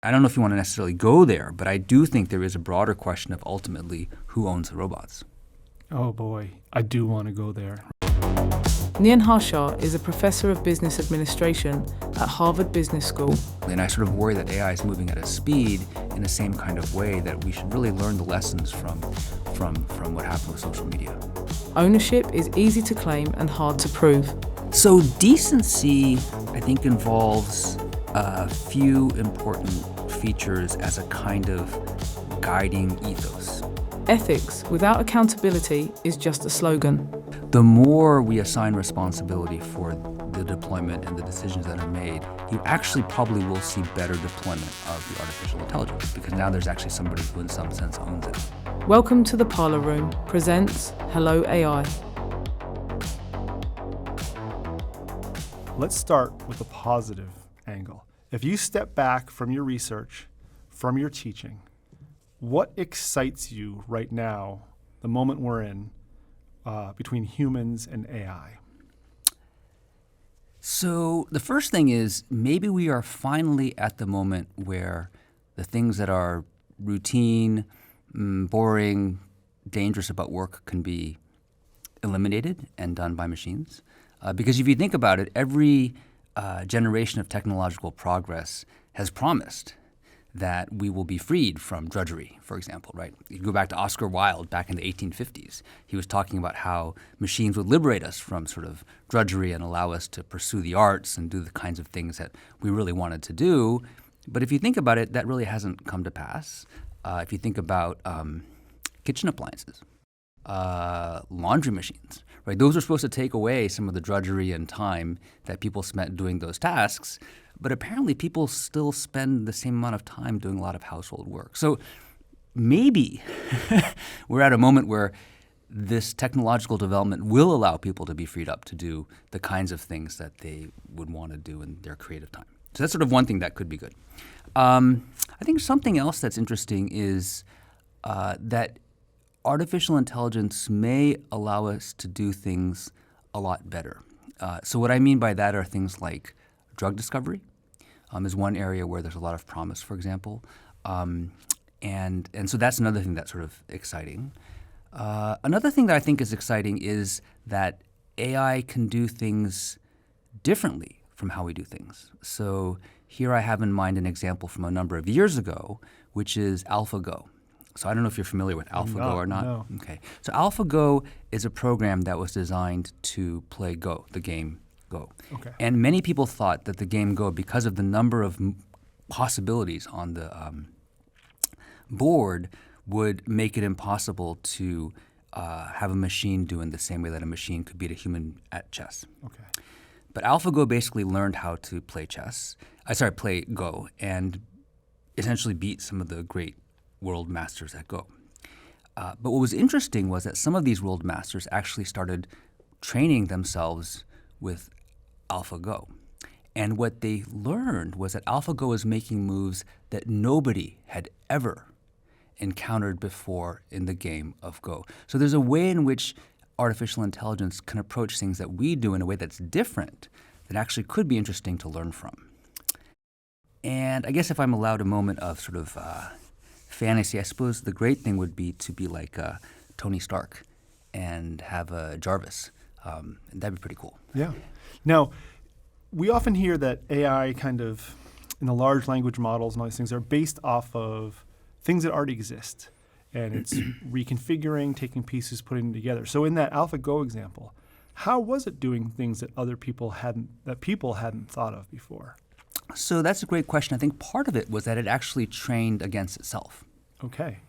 I don't know if you want to necessarily go there, but I do think there is a broader question of ultimately who owns the robots. Oh boy, I do want to go there. Nien-hê Hsieh is a professor of business administration at Harvard Business School. And I sort of worry that AI is moving at a speed in the same kind of way that we should really learn the lessons from what happened with social media. Ownership is easy to claim and hard to prove. So decency, I think, involves a few important features as a kind of guiding ethos. Ethics without accountability is just a slogan. The more we assign responsibility for the deployment and the decisions that are made, you actually probably will see better deployment of the artificial intelligence, because now there's actually somebody who in some sense owns it. Welcome to the Parlor Room Presents Hello AI. Let's start with a positive angle. If you step back from your research, from your teaching, what excites you right now, the moment we're in, between humans and AI? So the first thing is maybe we are finally at the moment where the things that are routine, boring, dangerous about work can be eliminated and done by machines. Because if you think about it, every generation of technological progress has promised that we will be freed from drudgery, for example, right? You go back to Oscar Wilde back in the 1850s. He was talking about how machines would liberate us from sort of drudgery and allow us to pursue the arts and do the kinds of things that we really wanted to do. But if you think about it, that really hasn't come to pass. If you think about kitchen appliances, laundry machines, right? Those are supposed to take away some of the drudgery and time that people spent doing those tasks. But apparently people still spend the same amount of time doing a lot of household work. So maybe we're at a moment where this technological development will allow people to be freed up to do the kinds of things that they would want to do in their creative time. So that's sort of one thing that could be good. I think something else that's interesting is that artificial intelligence may allow us to do things a lot better. So what I mean by that are things like drug discovery. Is one area where there's a lot of promise, for example. And so that's another thing that's sort of exciting. Another thing that I think is exciting is that AI can do things differently from how we do things. So here I have in mind an example from a number of years ago, which is AlphaGo. So I don't know if you're familiar with AlphaGo or not. No. Okay. So AlphaGo is a program that was designed to play Go, the game Go. Okay. And many people thought that the game Go, because of the number of possibilities on the board, would make it impossible to have a machine do in the same way that a machine could beat a human at chess. Okay. But AlphaGo basically learned how to play play Go, and essentially beat some of the great world masters at Go. But what was interesting was that some of these world masters actually started training themselves with AlphaGo. And what they learned was that AlphaGo was making moves that nobody had ever encountered before in the game of Go. So there's a way in which artificial intelligence can approach things that we do in a way that's different, that actually could be interesting to learn from. And I guess if I'm allowed a moment of sort of fantasy, I suppose the great thing would be to be like Tony Stark and have a Jarvis. That'd be pretty cool. Yeah. Now, we often hear that AI kind of, in the large language models and all these things, are based off of things that already exist. And it's reconfiguring, taking pieces, putting them together. So in that AlphaGo example, how was it doing things that people hadn't thought of before? So that's a great question. I think part of it was that it actually trained against itself. Okay.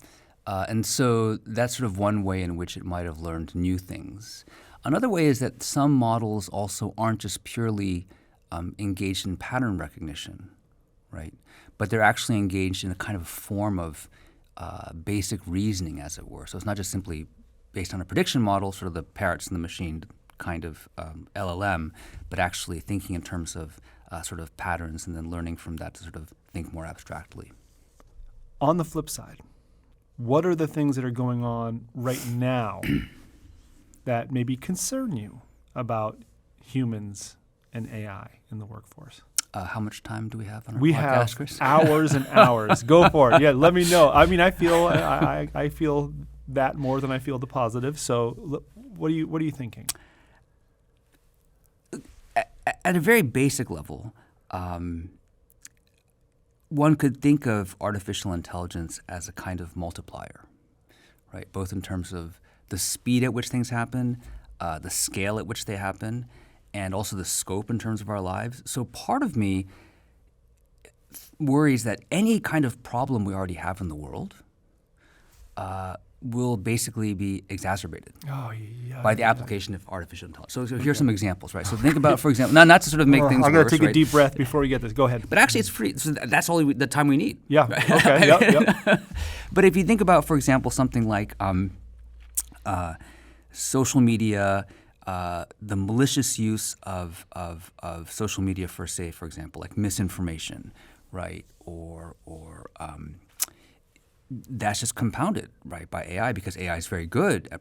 And so that's sort of one way in which it might have learned new things. Another way is that some models also aren't just purely engaged in pattern recognition, right? But they're actually engaged in a kind of form of basic reasoning, as it were. So it's not just simply based on a prediction model, sort of the parrots in the machine kind of LLM, but actually thinking in terms of sort of patterns and then learning from that to sort of think more abstractly. On the flip side, what are the things that are going on right now that maybe concern you about humans and AI in the workforce? How much time do we have on our We podcast, have Chris? hours and hours. Go for it. Yeah, let me know. I mean, I feel I feel that more than I feel the positive. So, what are you thinking? At a very basic level, one could think of artificial intelligence as a kind of multiplier, right? Both in terms of the speed at which things happen, the scale at which they happen, and also the scope in terms of our lives. So part of me worries that any kind of problem we already have in the world will basically be exacerbated by the application of artificial intelligence. So here's some examples, right? So think about, for example, not to sort of make things I'm worse, going to take right? a deep breath before we get this. Go ahead. But actually, it's free. So that's all the time we need. Yeah. Right? Okay. Yep. But if you think about, for example, something like social media, the malicious use of social media for example, like misinformation, right? Or that's just compounded, right, by AI, because AI is very good at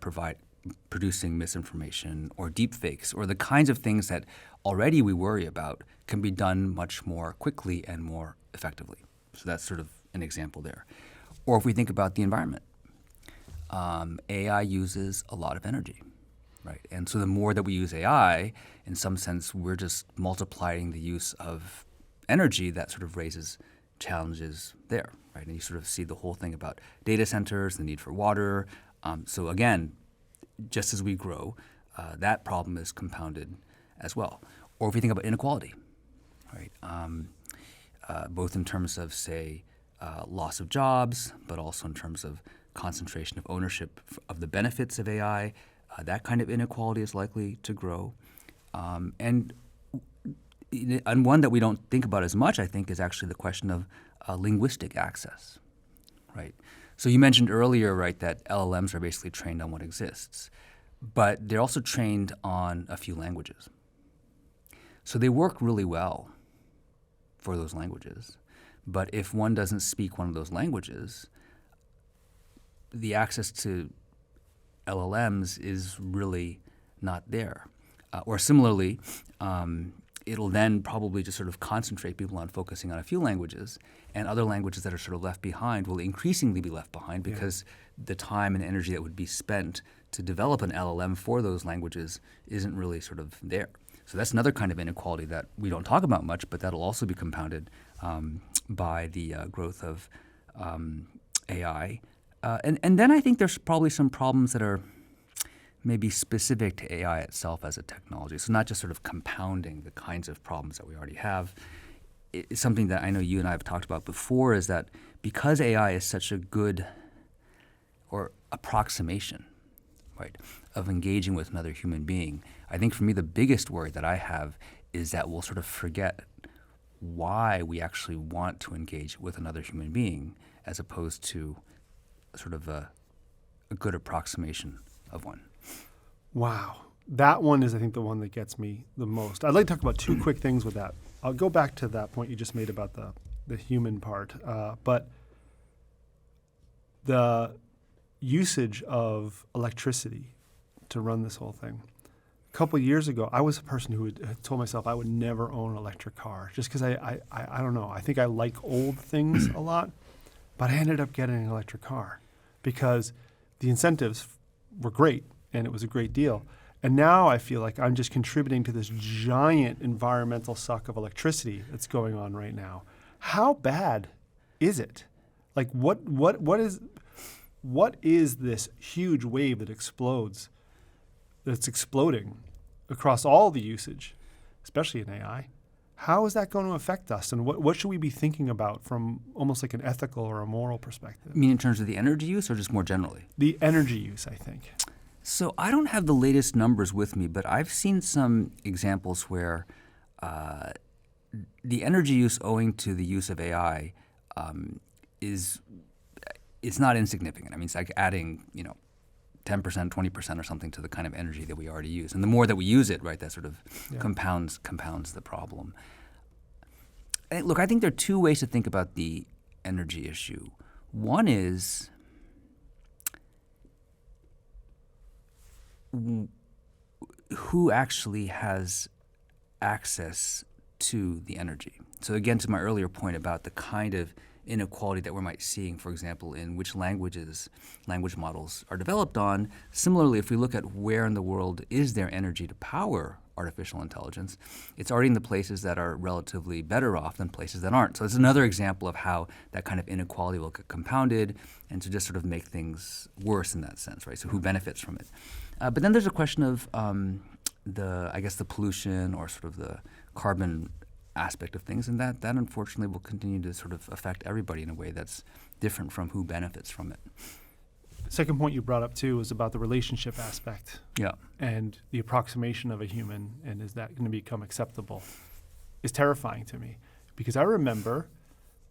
producing misinformation or deep fakes, or the kinds of things that already we worry about can be done much more quickly and more effectively. So that's sort of an example there. Or if we think about the environment, AI uses a lot of energy, right? And so the more that we use AI, in some sense, we're just multiplying the use of energy that sort of raises challenges there, right? And you sort of see the whole thing about data centers, the need for water. So again, just as we grow, that problem is compounded as well. Or if we think about inequality, right? Both in terms of, say, loss of jobs, but also in terms of concentration of ownership of the benefits of AI, that kind of inequality is likely to grow. And one that we don't think about as much, I think, is actually the question of linguistic access, right? So you mentioned earlier, right, that LLMs are basically trained on what exists, but they're also trained on a few languages. So they work really well for those languages. But if one doesn't speak one of those languages, the access to LLMs is really not there. Or similarly, it'll then probably just sort of concentrate people on focusing on a few languages, and other languages that are sort of left behind will increasingly be left behind because the time and energy that would be spent to develop an LLM for those languages isn't really sort of there. So that's another kind of inequality that we don't talk about much, but that'll also be compounded by the growth of AI. And then I think there's probably some problems that are maybe specific to AI itself as a technology. So not just sort of compounding the kinds of problems that we already have. It's something that I know you and I have talked about before, is that because AI is such a good or approximation, right, of engaging with another human being, I think for me the biggest worry that I have is that we'll sort of forget why we actually want to engage with another human being as opposed to sort of a good approximation of one. Wow. That one is, I think, the one that gets me the most. I'd like to talk about two quick things with that. I'll go back to that point you just made about the human part. But the usage of electricity to run this whole thing. A couple of years ago, I was a person who had told myself I would never own an electric car just because I don't know. I think I like old things a lot. But I ended up getting an electric car because the incentives were great and it was a great deal. And now I feel like I'm just contributing to this giant environmental suck of electricity that's going on right now. How bad is it? Like what is this huge wave that explodes, that's exploding across all the usage, especially in AI? How is that going to affect us, and what should we be thinking about from almost like an ethical or a moral perspective? You mean in terms of the energy use or just more generally? The energy use, I think. So I don't have the latest numbers with me, but I've seen some examples where the energy use owing to the use of AI it's not insignificant. I mean, it's like adding, 10%, 20% or something to the kind of energy that we already use. And the more that we use it, right, that sort of compounds the problem. And look, I think there are two ways to think about the energy issue. One is who actually has access to the energy. So again, to my earlier point about the kind of inequality that we might seeing, for example, in which language models are developed on. Similarly, if we look at where in the world is there energy to power artificial intelligence, it's already in the places that are relatively better off than places that aren't. So it's another example of how that kind of inequality will get compounded and to just sort of make things worse in that sense, right? So who benefits from it? But then there's a question of the pollution or sort of the carbon aspect of things, and that unfortunately will continue to sort of affect everybody in a way that's different from who benefits from it. Second point you brought up too was about the relationship aspect. Yeah. And the approximation of a human, and is that going to become acceptable, is terrifying to me. Because I remember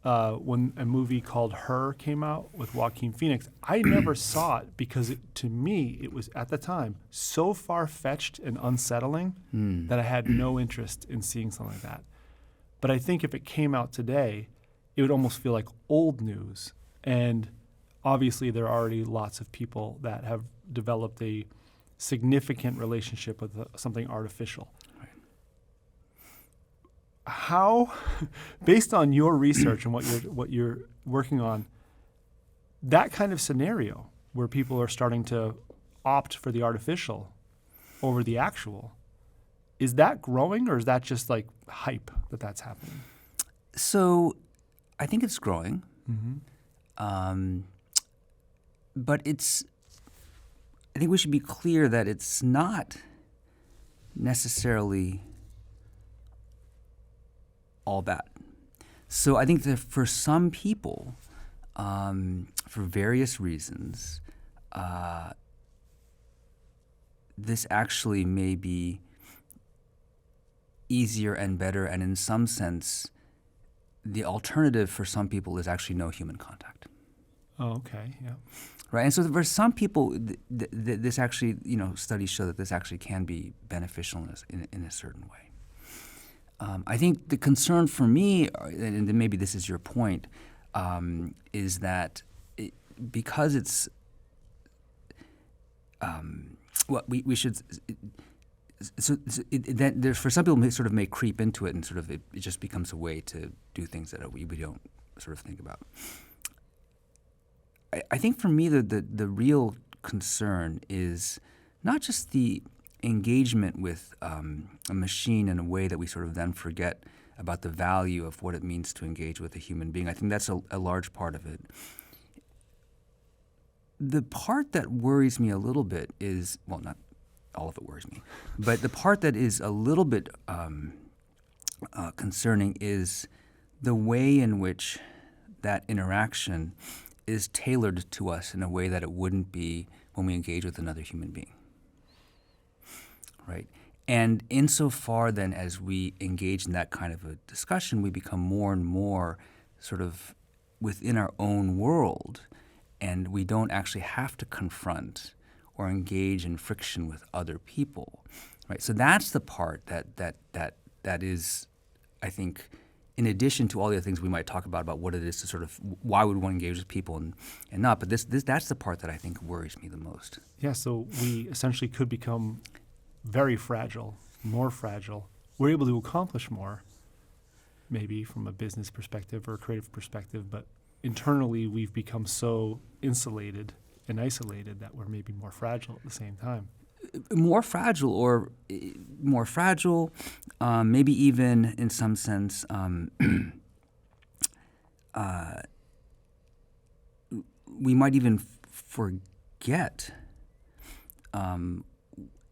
when a movie called Her came out with Joaquin Phoenix, I never saw it because to me it was at the time so far-fetched and unsettling that I had no interest in seeing something like that. But I think if it came out today, it would almost feel like old news. And obviously there are already lots of people that have developed a significant relationship with something artificial. Right. How, based on your research and what you're working on, that kind of scenario where people are starting to opt for the artificial over the actual, is that growing, or is that just like hype that's happening? So I think it's growing. Mm-hmm. But I think we should be clear that it's not necessarily all bad. So I think that for some people, for various reasons, this actually may be easier and better, and in some sense, the alternative for some people is actually no human contact. Oh, okay, yeah. Right, and so for some people, this actually, studies show that this actually can be beneficial in a certain way. I think the concern for me, and maybe this is your point, is that because it's we should. That for some people, it may creep into it, and it just becomes a way to do things that we don't sort of think about. I think for me, the real concern is not just the engagement with a machine in a way that we sort of then forget about the value of what it means to engage with a human being. I think that's a large part of it. The part that worries me a little bit is, well, not all of it worries me, but the part that is a little bit concerning is the way in which that interaction is tailored to us in a way that it wouldn't be when we engage with another human being, right? And insofar then as we engage in that kind of a discussion, we become more and more sort of within our own world, and we don't actually have to confront or engage in friction with other people, right? So that's the part that is, I think, in addition to all the other things we might talk about what it is to sort of why we want to engage with people and not, but that's the part that I think worries me the most. Yeah, so we essentially could become very fragile, more fragile. We're able to accomplish more, maybe from a business perspective or a creative perspective, but internally we've become so insulated and isolated that we're maybe more fragile at the same time. More fragile, maybe even in some sense, we might even forget. So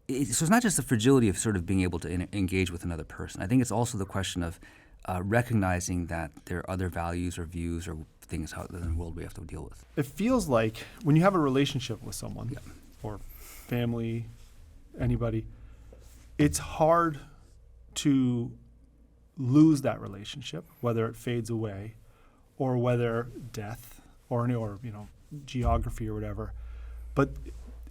it's not just the fragility of sort of being able to engage with another person. I think it's also the question of recognizing that there are other values or views or things out there in the world we have to deal with. It feels like when you have a relationship with someone, or family, anybody, it's hard to lose that relationship, whether it fades away or whether death or geography or whatever. But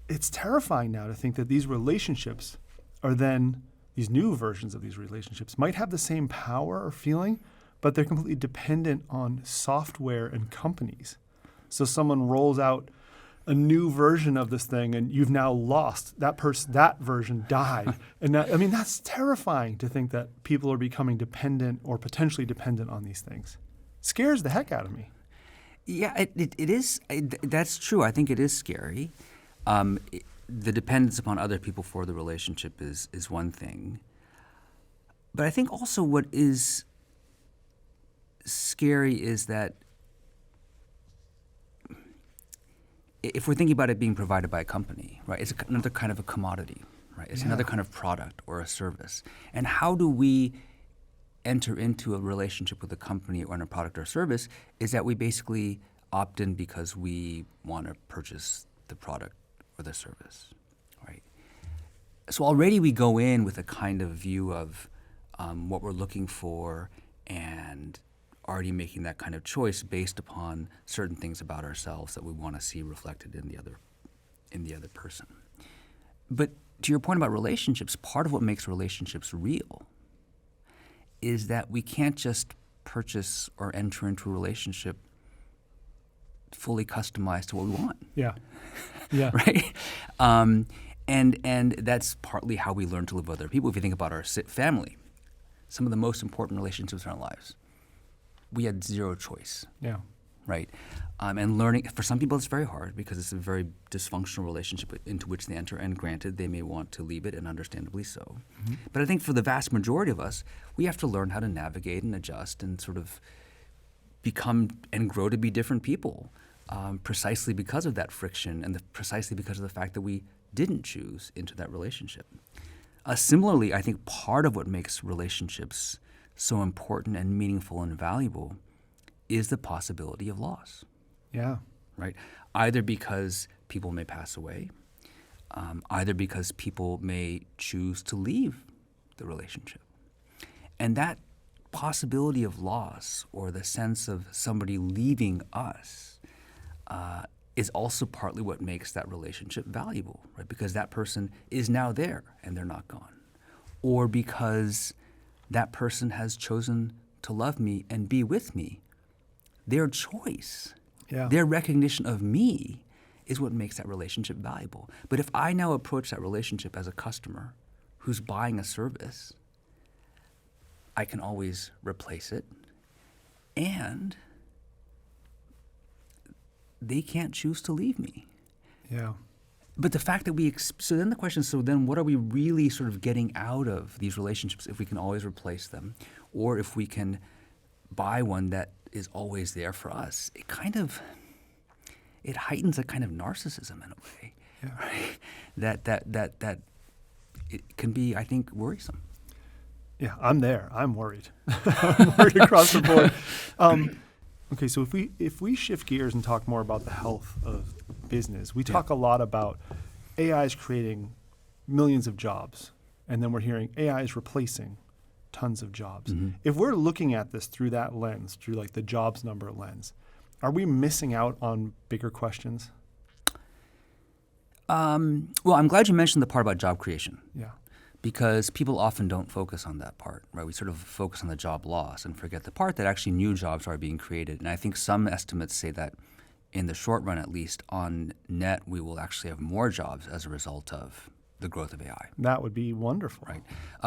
it's terrifying now to think that these relationships are then, these new versions of these relationships might have the same power or feeling, but they're completely dependent on software and companies. So someone rolls out a new version of this thing, and you've now lost that person. That version died, and that's terrifying to think that people are becoming dependent or potentially dependent on these things. Scares the heck out of me. Yeah, it is. That's true. I think it is scary. The dependence upon other people for the relationship is one thing. But I think also what is scary is that if we're thinking about it being provided by a company, right, it's another kind of a commodity, right? It's another kind of product or a service. And how do we enter into a relationship with a company or a product or service is that we basically opt in because we want to purchase the product or the service, right? So already we go in with a kind of view of what we're looking for and already making that kind of choice based upon certain things about ourselves that we want to see reflected in the other person. But to your point about relationships, part of what makes relationships real is that we can't just purchase or enter into a relationship fully customized to what we want. Yeah. Right? And that's partly how we learn to live with other people. If you think about our family, some of the most important relationships in our lives, we had zero choice. Yeah. Right? And learning, for some people it's very hard because it's a very dysfunctional relationship into which they enter, and granted, they may want to leave it, and understandably so. Mm-hmm. But I think for the vast majority of us, we have to learn how to navigate and adjust and sort of become and grow to be different people precisely because of that friction and precisely because of the fact that we didn't choose into that relationship. Similarly, I think part of what makes relationships so important and meaningful and valuable is the possibility of loss. Yeah. Right? Either because people may pass away, either because people may choose to leave the relationship. And that possibility of loss or the sense of somebody leaving us is also partly what makes that relationship valuable, right? Because that person is now there and they're not gone. Or because that person has chosen to love me and be with me. Their choice, their recognition of me is what makes that relationship valuable. But if I now approach that relationship as a customer who's buying a service, I can always replace it, and they can't choose to leave me. Yeah. But the fact that so then the question is, so then what are we really sort of getting out of these relationships if we can always replace them, or if we can buy one that is always there for us? It heightens a kind of narcissism in a way, right? That it can be, I think, worrisome. Yeah, I'm there. I'm worried. I'm worried across the board. Okay, so if we shift gears and talk more about the health of business, we talk a lot about AI is creating millions of jobs, and then we're hearing AI is replacing tons of jobs. Mm-hmm. If we're looking at this through that lens, through like the jobs number lens, are we missing out on bigger questions? Well, I'm glad you mentioned the part about job creation. Yeah. Because people often don't focus on that part, right? We sort of focus on the job loss and forget the part that actually new jobs are being created. And I think some estimates say that in the short run, at least, on net, we will actually have more jobs as a result of the growth of AI. That would be wonderful. Right.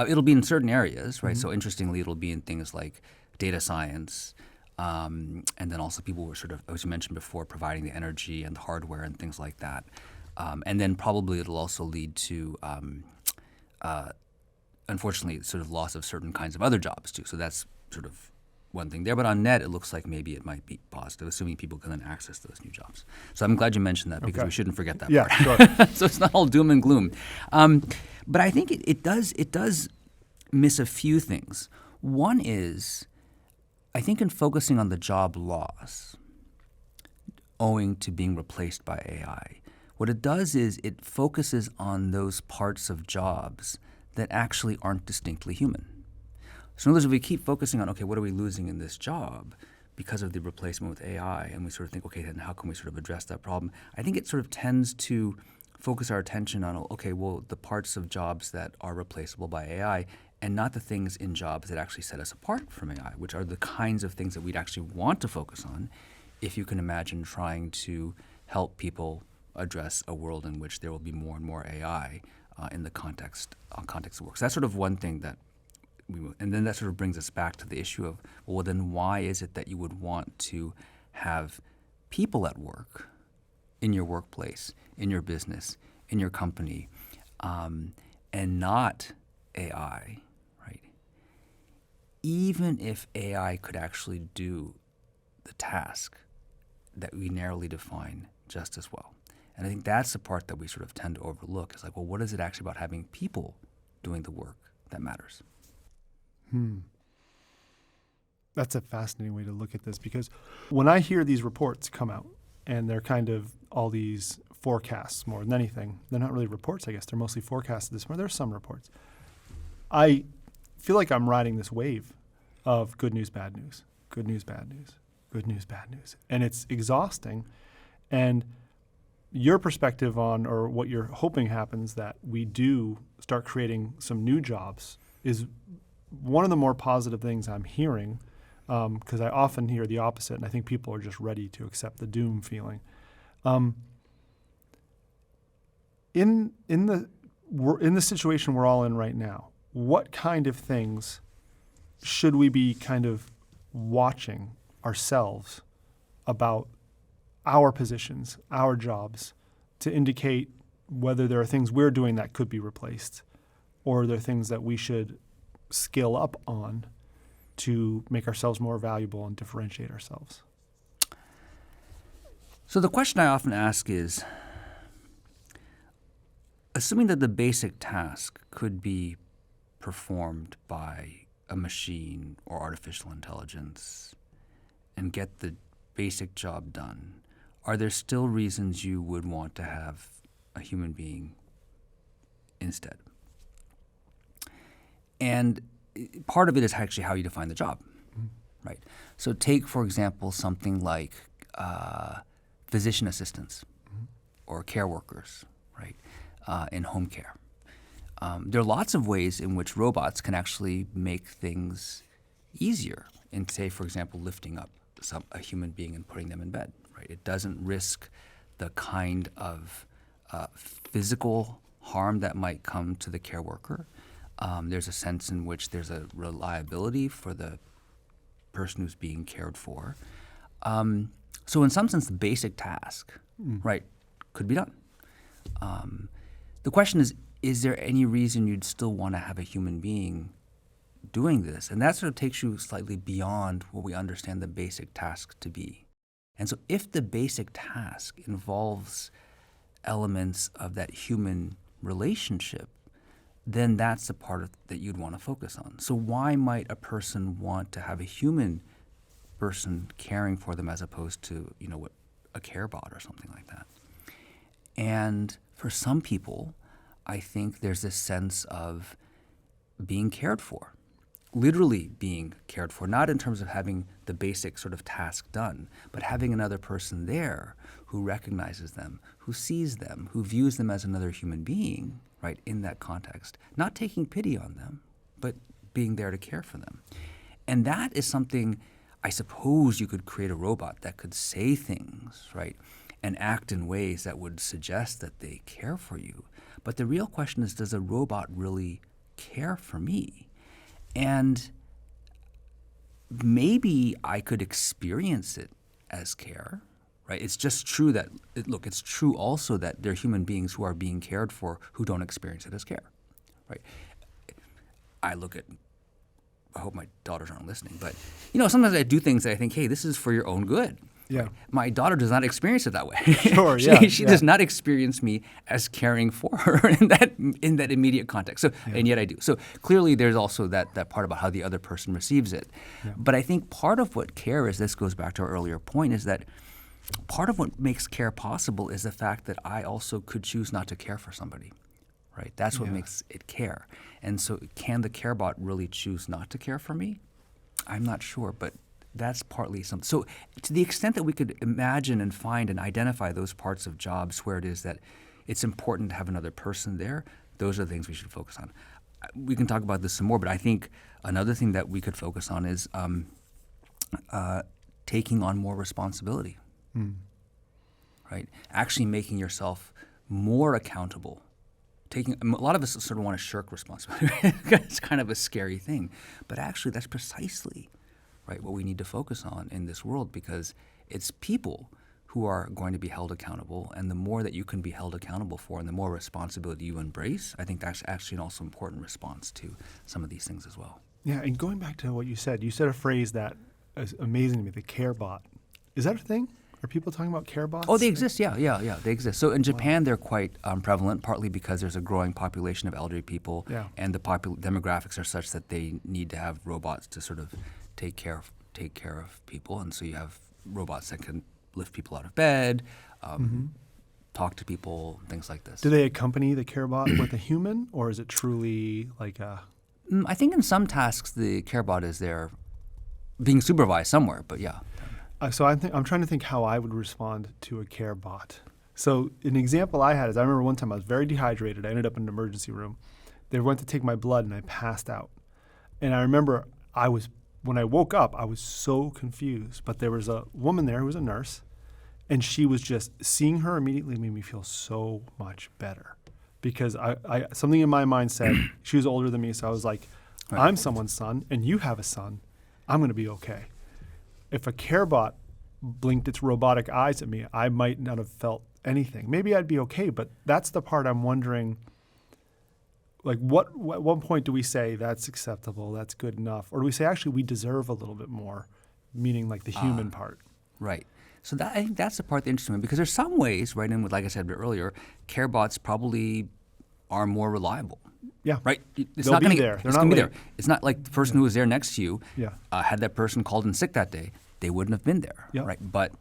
It'll be in certain areas, right? Mm-hmm. So interestingly, it'll be in things like data science, and then also people were sort of, as you mentioned before, providing the energy and the hardware and things like that. And then probably it'll also lead to unfortunately, sort of loss of certain kinds of other jobs too. So that's sort of one thing there. But on net, it looks like maybe it might be positive, assuming people can then access those new jobs. So I'm glad you mentioned that because we shouldn't forget that part. Sure. So it's not all doom and gloom. But I think it does miss a few things. One is, I think in focusing on the job loss owing to being replaced by AI, what it does is it focuses on those parts of jobs that actually aren't distinctly human. So in other words, if we keep focusing on, okay, what are we losing in this job because of the replacement with AI, and we sort of think, okay, then how can we sort of address that problem? I think it sort of tends to focus our attention on, okay, well, the parts of jobs that are replaceable by AI and not the things in jobs that actually set us apart from AI, which are the kinds of things that we'd actually want to focus on if you can imagine trying to help people address a world in which there will be more and more AI in the context of work. So that's sort of one thing that and then that sort of brings us back to the issue of, well, then why is it that you would want to have people at work, in your workplace, in your business, in your company, and not AI, right? Even if AI could actually do the task that we narrowly define just as well. And I think that's the part that we sort of tend to overlook. It's like, well, what is it actually about having people doing the work that matters? That's a fascinating way to look at this, because when I hear these reports come out and they're kind of all these forecasts more than anything, they're not really reports, I guess. They're mostly forecasts at this point. There's some reports. I feel like I'm riding this wave of good news, bad news, good news, bad news, good news, bad news. And it's exhausting. And your perspective on, or what you're hoping happens, that we do start creating some new jobs, is one of the more positive things I'm hearing, because I often hear the opposite, and I think people are just ready to accept the doom feeling. In the situation we're all in right now, what kind of things should we be kind of watching ourselves about our positions, our jobs, to indicate whether there are things we're doing that could be replaced, or there are things that we should skill up on to make ourselves more valuable and differentiate ourselves? So the question I often ask is, assuming that the basic task could be performed by a machine or artificial intelligence and get the basic job done, are there still reasons you would want to have a human being instead? And part of it is actually how you define the job, right? So take, for example, something like physician assistants or care workers, right, in home care. There are lots of ways in which robots can actually make things easier in, say, for example, lifting up a human being and putting them in bed, right? It doesn't risk the kind of physical harm that might come to the care worker. There's a sense in which there's a reliability for the person who's being cared for. So in some sense, the basic task, right, could be done. The question is there any reason you'd still want to have a human being doing this? And that sort of takes you slightly beyond what we understand the basic task to be. And so if the basic task involves elements of that human relationship, then that's the part that you'd want to focus on. So why might a person want to have a human person caring for them as opposed to, a care bot or something like that? And for some people, I think there's this sense of being cared for, literally being cared for, not in terms of having the basic sort of task done, but having another person there who recognizes them, who sees them, who views them as another human being, right, in that context, not taking pity on them, but being there to care for them. And that is something, I suppose you could create a robot that could say things, right, and act in ways that would suggest that they care for you. But the real question is, does a robot really care for me? And maybe I could experience it as care, right? It's just true that, it's true also that there are human beings who are being cared for who don't experience it as care, right? I hope my daughters aren't listening, but sometimes I do things that I think, hey, this is for your own good. Yeah. Right? My daughter does not experience it that way. Sure, she does not experience me as caring for her in that immediate context. So, and yet I do. So clearly there's also that part about how the other person receives it. Yeah. But I think part of what care is, this goes back to our earlier point, is that part of what makes care possible is the fact that I also could choose not to care for somebody, right? That's what makes it care. And so can the care bot really choose not to care for me? I'm not sure, but that's partly something. So to the extent that we could imagine and find and identify those parts of jobs where it is that it's important to have another person there, those are the things we should focus on. We can talk about this some more, but I think another thing that we could focus on is taking on more responsibility. right? Actually making yourself more accountable. A lot of us sort of want to shirk responsibility. It's kind of a scary thing. But actually, that's precisely, right, what we need to focus on in this world, because it's people who are going to be held accountable. And the more that you can be held accountable for and the more responsibility you embrace, I think that's actually an also important response to some of these things as well. Yeah, and going back to what you said a phrase that is amazing to me, the care bot. Is that a thing? Are people talking about care bots? Oh, they exist, yeah, they exist. So in Japan, they're quite prevalent, partly because there's a growing population of elderly people, and the demographics are such that they need to have robots to sort of take care of people, and so you have robots that can lift people out of bed, talk to people, things like this. Do they accompany the care bot with a human, or is it truly like a... I think in some tasks the care bot is there being supervised somewhere, but yeah. So I'm trying to think how I would respond to a care bot. So an example I had is I remember one time I was very dehydrated. I ended up in an emergency room. They went to take my blood and I passed out. And I remember when I woke up, I was so confused. But there was a woman there who was a nurse, and she was just, seeing her immediately made me feel so much better. Because I something in my mind said, she was older than me, so I was like, Right. I'm someone's son and you have a son. I'm going to be okay. If a care bot blinked its robotic eyes at me, I might not have felt anything. Maybe I'd be okay, but that's the part I'm wondering, like at what point do we say that's acceptable, that's good enough? Or do we say actually we deserve a little bit more, meaning like the human part? Right. So I think that's the part that interests me, because there's some ways, right, and like I said earlier, care bots probably are more reliable. Yeah. Right? It's They'll not be gonna, there. They're it's not gonna be late. there. It's not like the person who was there next to you, Yeah. had that person called in sick that day, they wouldn't have been there. Yep. Right? But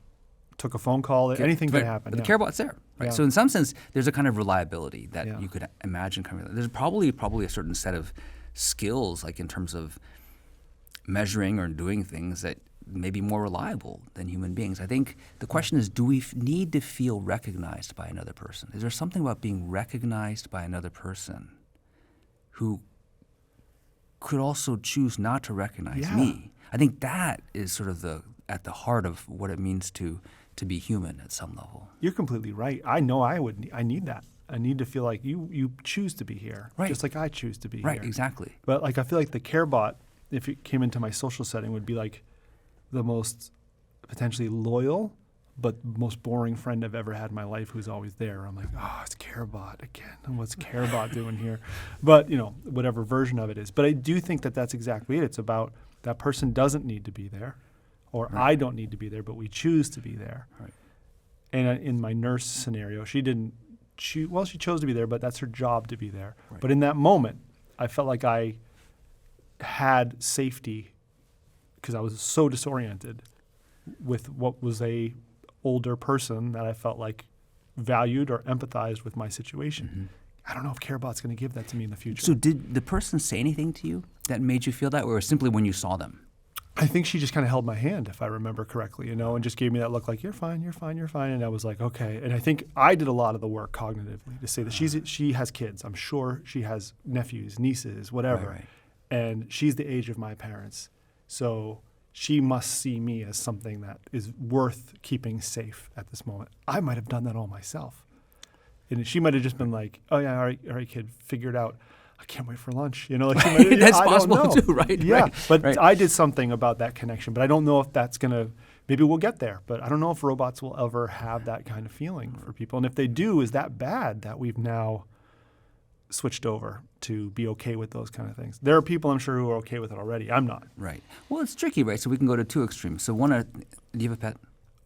Took a phone call, anything could happen. But the yeah. care bot's there. Right? Yeah. So in some sense, there's a kind of reliability that Yeah. you could imagine coming. There's probably a certain set of skills, like in terms of measuring or doing things, that may be more reliable than human beings. I think the question is, do we need to feel recognized by another person? Is there something about being recognized by another person who could also choose not to recognize me? I think that is sort of at the heart of what it means to be human at some level. You're completely right. I know I need that. I need to feel like you choose to be here, Right. just like I choose to be here. Right, exactly. But like I feel like the care bot, if it came into my social setting, would be like the most potentially loyal but most boring friend I've ever had in my life, who's always there. I'm like, oh, it's care bot again. What's care bot doing here? But whatever version of it is. But I do think that that's exactly it. It's about that person doesn't need to be there, or Right. I don't need to be there, but we choose to be there. Right. And in my nurse scenario, she chose to be there, but that's her job to be there. Right. But in that moment, I felt like I had safety because I was so disoriented with what was a older person that I felt like valued or empathized with my situation. Mm-hmm. I don't know if CareBot's going to give that to me in the future. So did the person say anything to you that made you feel that, or simply when you saw them? I think she just kind of held my hand, if I remember correctly, and just gave me that look like, you're fine, you're fine, you're fine. And I was like, okay. And I think I did a lot of the work cognitively to say that she has kids. I'm sure she has nephews, nieces, whatever. Right. And she's the age of my parents. So she must see me as something that is worth keeping safe at this moment. I might have done that all myself. And she might have just been like, oh, yeah, all right, kid, figure it out. I can't wait for lunch. Like she might have, That's I don't possible know. too, right? Yeah, Right. but Right. I did something about that connection. But I don't know if that's going to, maybe we'll get there. But I don't know if robots will ever have that kind of feeling for people. And if they do, is that bad that we've now switched over to be okay with those kind of things? There are people, I'm sure, who are okay with it already. I'm not. Right. Well, it's tricky, right? So we can go to two extremes. So do you have a pet?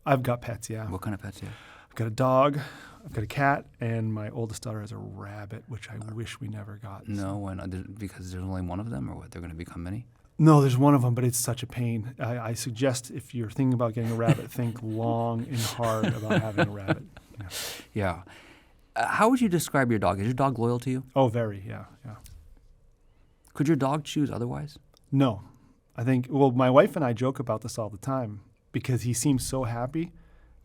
I've got pets, yeah. What kind of pets do you have? I've got a dog, I've got a cat, and my oldest daughter has a rabbit, which I wish we never got. No, why not? Because there's only one of them, or what? They're going to become many? No, there's one of them, but it's such a pain. I suggest if you're thinking about getting a rabbit, think long and hard about having a rabbit. Yeah. How would you describe your dog? Is your dog loyal to you? Oh, very, yeah. Could your dog choose otherwise? No. I think, my wife and I joke about this all the time because he seems so happy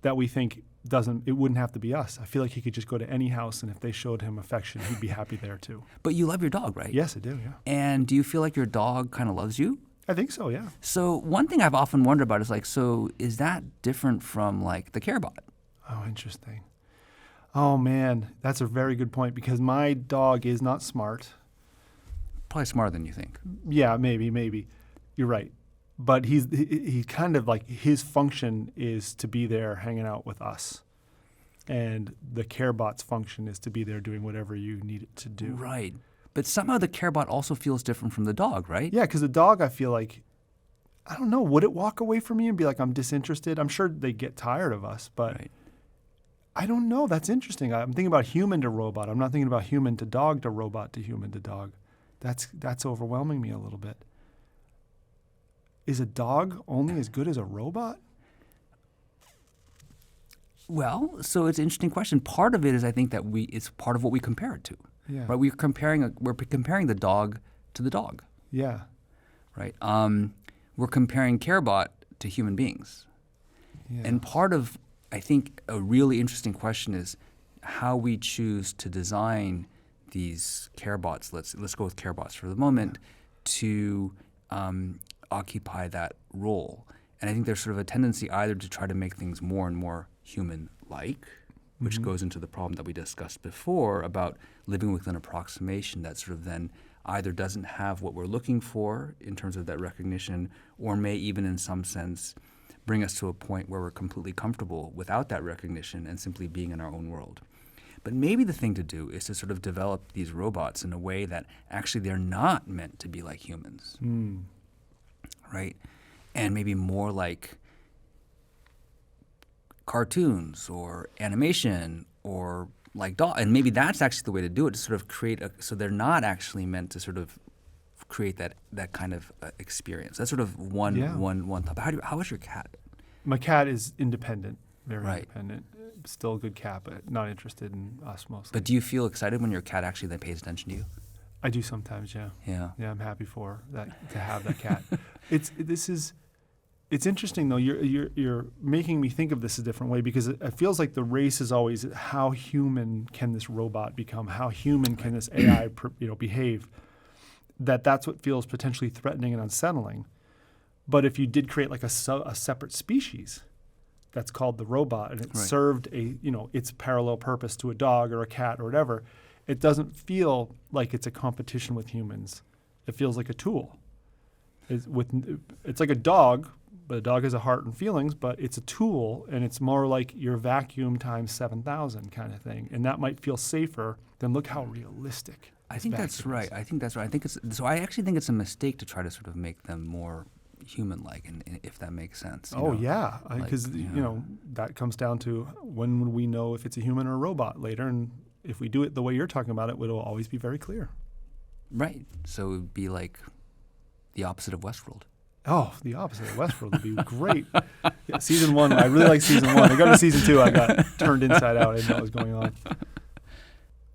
that we think it wouldn't have to be us. I feel like he could just go to any house, and if they showed him affection, he'd be happy there too. But you love your dog, right? Yes, I do, yeah. And do you feel like your dog kind of loves you? I think so, yeah. So one thing I've often wondered about is so is that different from like the care bot? Oh, interesting. Oh, man, that's a very good point because my dog is not smart. Probably smarter than you think. Yeah, maybe. You're right. But he kind of like his function is to be there hanging out with us. And the CareBot's function is to be there doing whatever you need it to do. Right. But somehow the CareBot also feels different from the dog, right? Yeah, because the dog, I feel like, I don't know, would it walk away from me and be like, I'm disinterested? I'm sure they get tired of us, but Right. I don't know. That's interesting. I'm thinking about human to robot. I'm not thinking about human to dog to robot to human to dog. That's overwhelming me a little bit. Is a dog only as good as a robot? Well, so it's an interesting question. Part of it is I think that it's part of what we compare it to. Yeah. Right? We're comparing the dog to the dog. Yeah. Right? We're comparing CareBot to human beings. Yeah. And part of, I think, a really interesting question is how we choose to design these CareBots. Let's go with CareBots for the moment to occupy that role. And I think there's sort of a tendency either to try to make things more and more human-like, which goes into the problem that we discussed before about living with an approximation that sort of then either doesn't have what we're looking for in terms of that recognition or may even in some sense bring us to a point where we're completely comfortable without that recognition and simply being in our own world. But maybe the thing to do is to sort of develop these robots in a way that actually they're not meant to be like humans, right? And maybe more like cartoons or animation or like and maybe that's actually the way to do it, to sort of create so they're not actually meant to sort of create that kind of experience. That's sort of one thought. How is your cat? My cat is independent, very Right. independent. Still a good cat, but not interested in us mostly. But do you feel excited when your cat actually then pays attention to you? I do sometimes, yeah. Yeah. Yeah, I'm happy for that to have that cat. It's interesting though. You're making me think of this a different way because it feels like the race is always how human can this robot become? How human can this AI behave? That's what feels potentially threatening and unsettling. But if you did create like a separate species that's called the robot and it served its parallel purpose to a dog or a cat or whatever, it doesn't feel like it's a competition with humans. It feels like a tool. It's like a dog, but a dog has a heart and feelings, but it's a tool and it's more like your vacuum times 7,000 kind of thing. And that might feel safer than look how realistic. I think that's right. I actually think it's a mistake to try to sort of make them more human-like, and if that makes sense. Yeah, because that comes down to when would we know if it's a human or a robot later, and if we do it the way you're talking about it, it'll always be very clear. Right. So it would be like the opposite of Westworld. Oh, the opposite of Westworld would be great. Yeah, season 1, I really like season 1. I got to season 2, I got turned inside out. I didn't know what was going on.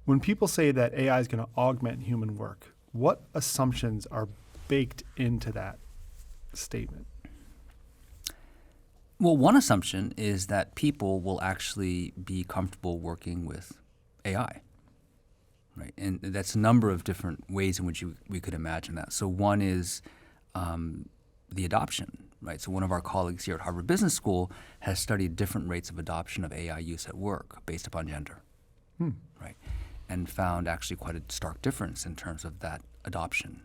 When people say that AI is going to augment human work, what assumptions are baked into that statement? Well, one assumption is that people will actually be comfortable working with AI, right? And that's a number of different ways in which we could imagine that. So one is the adoption, right? So one of our colleagues here at Harvard Business School has studied different rates of adoption of AI use at work based upon gender, right? And found actually quite a stark difference in terms of that adoption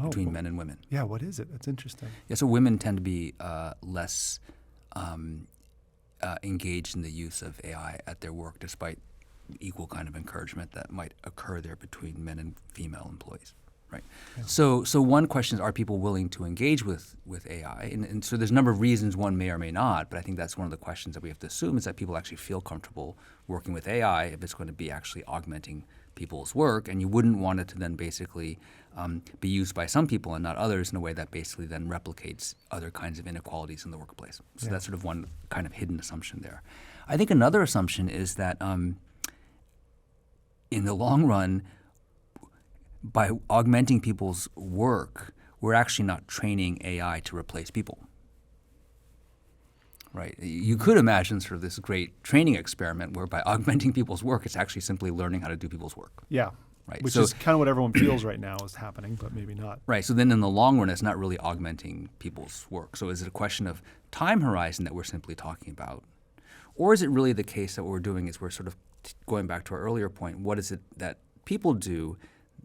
between men and women. Yeah, what is it? That's interesting. Yeah, so women tend to be less engaged in the use of AI at their work, despite equal kind of encouragement that might occur there between men and female employees, right? Yeah. So one question is, are people willing to engage with AI? And so there's a number of reasons one may or may not, but I think that's one of the questions that we have to assume is that people actually feel comfortable working with AI if it's going to be actually augmenting people's work, and you wouldn't want it to then basically be used by some people and not others in a way that basically then replicates other kinds of inequalities in the workplace. So that's sort of one kind of hidden assumption there. I think another assumption is that in the long run, by augmenting people's work, we're actually not training AI to replace people. Right? You could imagine sort of this great training experiment where by augmenting people's work, it's actually simply learning how to do people's work. Yeah. Right. Which is kind of what everyone feels right now is happening, but maybe not. Right. So then in the long run, it's not really augmenting people's work. So is it a question of time horizon that we're simply talking about? Or is it really the case that what we're doing is we're sort of going back to our earlier point, what is it that people do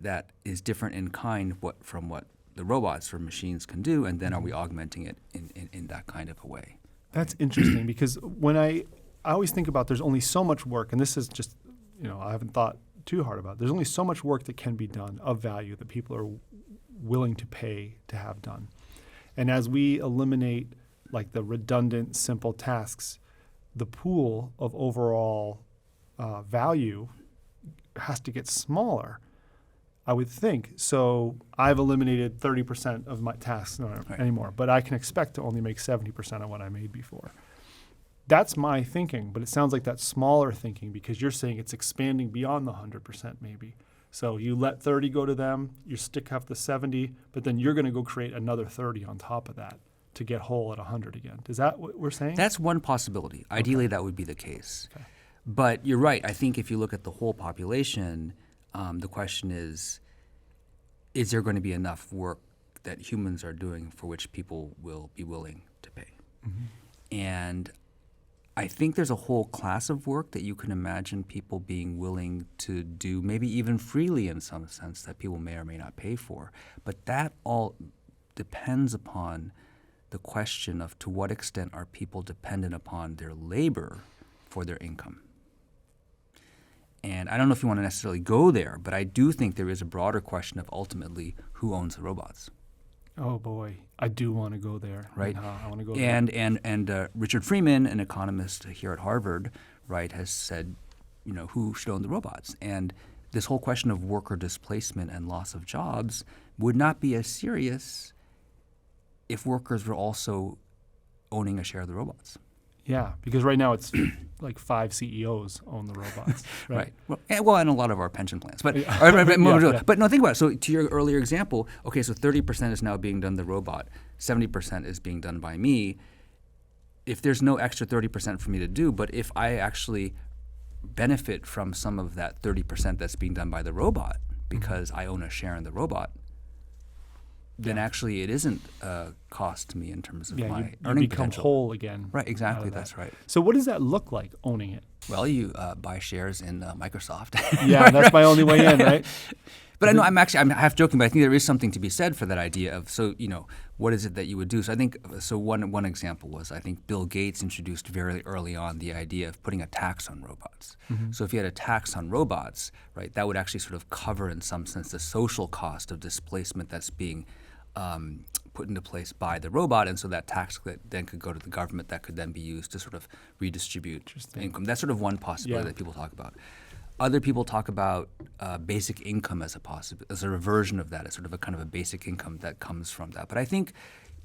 that is different in kind from what the robots or machines can do, and then are we augmenting it in that kind of a way? That's interesting because when I always think about there's only so much work, and this is just, I haven't thought too hard about it. There's only so much work that can be done of value that people are willing to pay to have done. And as we eliminate like the redundant, simple tasks, the pool of overall value has to get smaller, I would think. So I've eliminated 30% of my tasks anymore, but I can expect to only make 70% of what I made before. That's my thinking, but it sounds like that's smaller thinking because you're saying it's expanding beyond the 100% maybe. So you let 30 go to them, you stick up the 70, but then you're going to go create another 30 on top of that to get whole at 100 again. Is that what we're saying? That's one possibility. Ideally, that would be the case. Okay. But you're right. I think if you look at the whole population, the question is there going to be enough work that humans are doing for which people will be willing to pay? Mm-hmm. And I think there's a whole class of work that you can imagine people being willing to do, maybe even freely in some sense, that people may or may not pay for. But that all depends upon the question of to what extent are people dependent upon their labor for their income. And I don't know if you want to necessarily go there, but I do think there is a broader question of ultimately who owns the robots. Oh boy, I do want to go there. Right. I want to go and, there. And Richard Freeman, an economist here at Harvard, right, has said, who should own the robots? And this whole question of worker displacement and loss of jobs would not be as serious if workers were also owning a share of the robots. Yeah, because right now it's like 5 CEOs own the robots. Right. Well, and a lot of our pension plans. But Yeah. But no, think about it. So to your earlier example, okay, so 30% is now being done the robot, 70% is being done by me. If there's no extra 30% for me to do, but if I actually benefit from some of that 30% that's being done by the robot because I own a share in the robot, then actually it isn't a cost to me in terms of my earning you become potential. whole again. Right, exactly, that's right. So what does that look like, owning it? Well, you buy shares in Microsoft. Yeah, that's my only way in, right? But I know I'm half joking, but I think there is something to be said for that idea of, what is it that you would do? So I think, one example was, I think Bill Gates introduced very early on the idea of putting a tax on robots. Mm-hmm. So if you had a tax on robots, right, that would actually sort of cover in some sense the social cost of displacement that's being put into place by the robot, and so that tax then could go to the government that could then be used to sort of redistribute income. That's sort of one possibility that people talk about. Other people talk about basic income as a reversion of that, as sort of a kind of a basic income that comes from that. But I think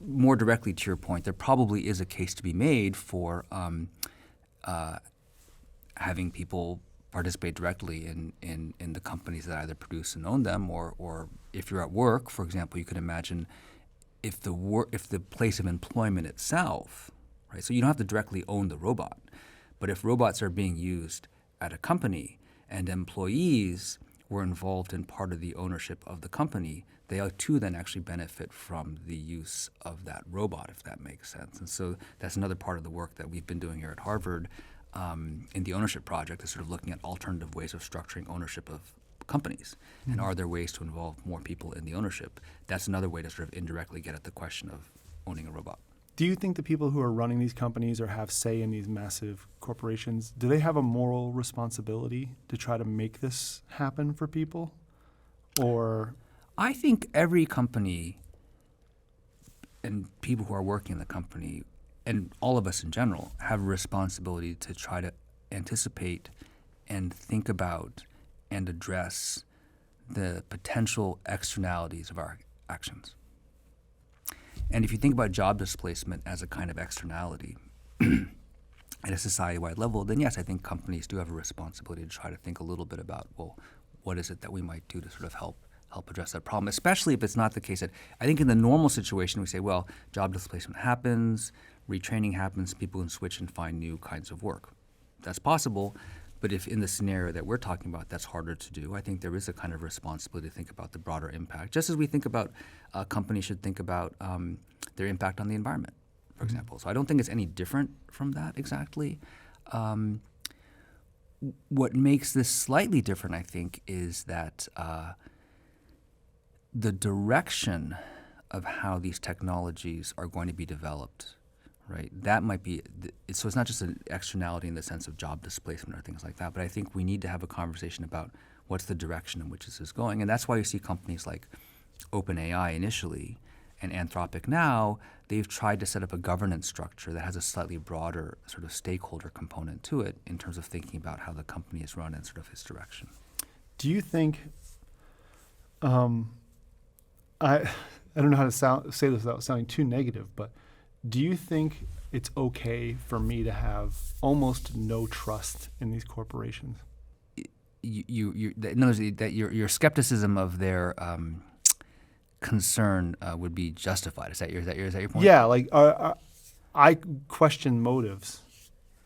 more directly to your point, there probably is a case to be made for having people participate directly in the companies that either produce and own them, or if you're at work, for example, you could imagine if the place of employment itself, right? So you don't have to directly own the robot, but if robots are being used at a company and employees were involved in part of the ownership of the company, they too then actually benefit from the use of that robot, if that makes sense. And so that's another part of the work that we've been doing here at Harvard in the ownership project, is sort of looking at alternative ways of structuring ownership of companies. Mm-hmm. And are there ways to involve more people in the ownership? That's another way to sort of indirectly get at the question of owning a robot. Do you think the people who are running these companies or have say in these massive corporations, do they have a moral responsibility to try to make this happen for people? Or I think every company and people who are working in the company, and all of us in general, have a responsibility to try to anticipate and think about and address the potential externalities of our actions. And if you think about job displacement as a kind of externality at a society-wide level, then yes, I think companies do have a responsibility to try to think a little bit about, well, what is it that we might do to sort of help address that problem, especially if it's not the case that, I think in the normal situation we say, well, job displacement happens, retraining happens, people can switch and find new kinds of work. That's possible, but if in the scenario that we're talking about that's harder to do, I think there is a kind of responsibility to think about the broader impact, just as we think about companies should think about their impact on the environment, for example. So I don't think it's any different from that exactly. What makes this slightly different, I think, is that the direction of how these technologies are going to be developed, right? That might be, so it's not just an externality in the sense of job displacement or things like that, but I think we need to have a conversation about what's the direction in which this is going. And that's why you see companies like OpenAI initially and Anthropic now, they've tried to set up a governance structure that has a slightly broader sort of stakeholder component to it in terms of thinking about how the company is run and sort of its direction. Do you think, I don't know how to say this without sounding too negative, but do you think it's okay for me to have almost no trust in these corporations? In other words, that your skepticism of their concern would be justified. Is that your point? Yeah, like I question motives,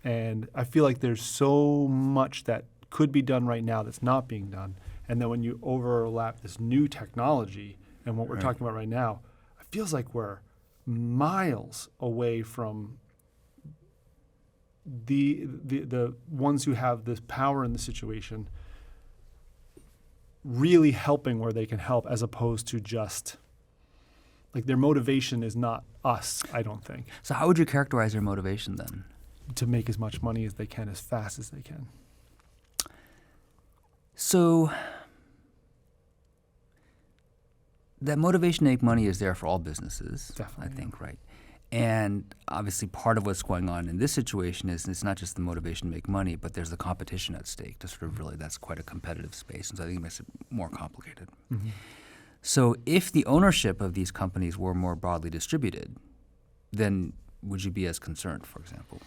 and I feel like there's so much that could be done right now that's not being done. And then when you overlap this new technology and what we're talking about right now, it feels like we're miles away from the ones who have this power in the situation really helping where they can help, as opposed to just like their motivation is not us, I don't think. So how would you characterize their motivation then? To make as much money as they can as fast as they can. So that motivation to make money is there for all businesses, Definitely, I think, right? And obviously part of what's going on in this situation is it's not just the motivation to make money, but there's the competition at stake to sort of really, that's quite a competitive space. And so I think it makes it more complicated. Mm-hmm. So if the ownership of these companies were more broadly distributed, then would you be as concerned, for example?